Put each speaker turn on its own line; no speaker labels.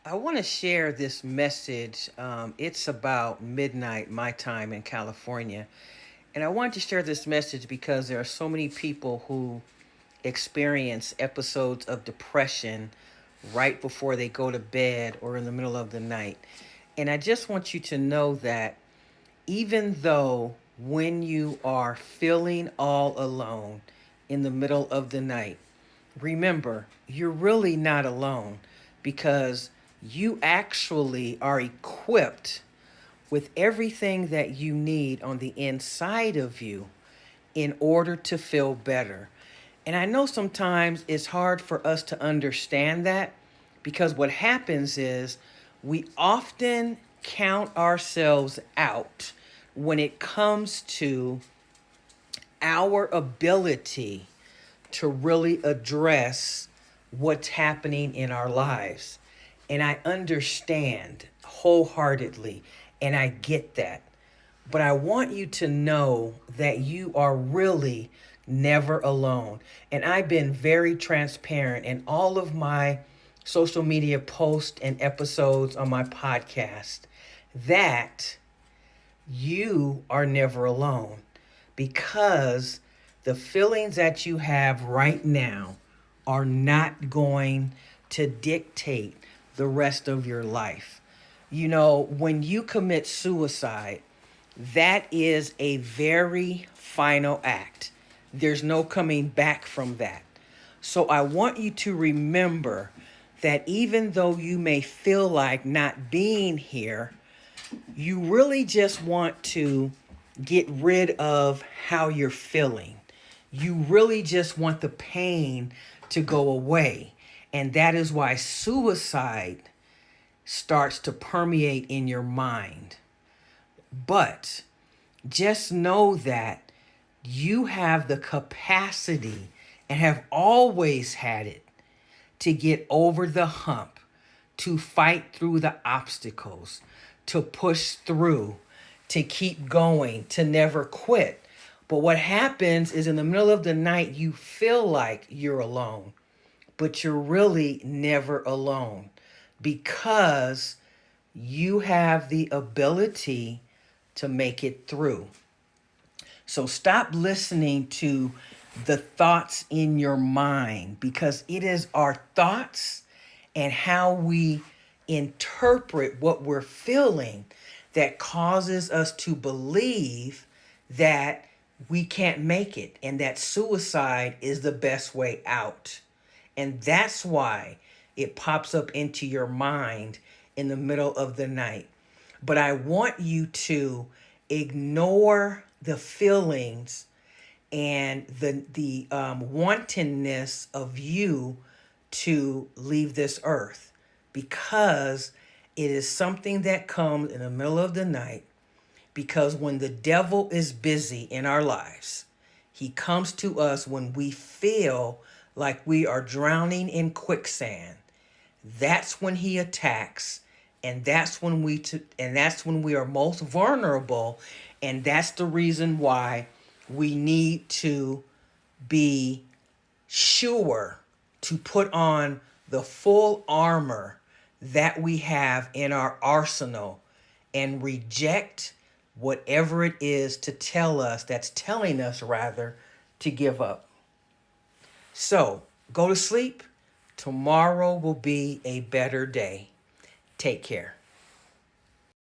I want to share this message. It's about midnight, my time in California. And I want to share this message because there are so many people who experience episodes of depression right before they go to bed or in the middle of the night. And I just want you to know that even though when you are feeling all alone in the middle of the night, remember, you're really not alone because you actually are equipped with everything that you need on the inside of you in order to feel better. And I know sometimes it's hard for us to understand that because what happens is we often count ourselves out when it comes to our ability to really address what's happening in our lives. And I understand wholeheartedly, and I get that. But I want you to know that you are really never alone. And I've been very transparent in all of my social media posts and episodes on my podcast that you are never alone because the feelings that you have right now are not going to dictate the rest of your life. You know, when you commit suicide, that is a very final act. There's no coming back from that. So I want you to remember that even though you may feel like not being here, you really just want to get rid of how you're feeling. You really just want the pain to go away. And that is why suicide starts to permeate in your mind. But just know that you have the capacity and have always had it to get over the hump, to fight through the obstacles, to push through, to keep going, to never quit. But what happens is in the middle of the night, you feel like you're alone, but you're really never alone because you have the ability to make it through. So stop listening to the thoughts in your mind because it is our thoughts and how we interpret what we're feeling that causes us to believe that we can't make it and that suicide is the best way out. And that's why it pops up into your mind in the middle of the night. But I want you to ignore the feelings and the wantonness of you to leave this earth because it is something that comes in the middle of the night. Because when the devil is busy in our lives, he comes to us when we feel like we are drowning in quicksand. That's when he attacks, and that's when we are most vulnerable, and that's the reason why we need to be sure to put on the full armor that we have in our arsenal and reject whatever it is that's telling us rather to give up. So go to sleep. Tomorrow will be a better day. Take care.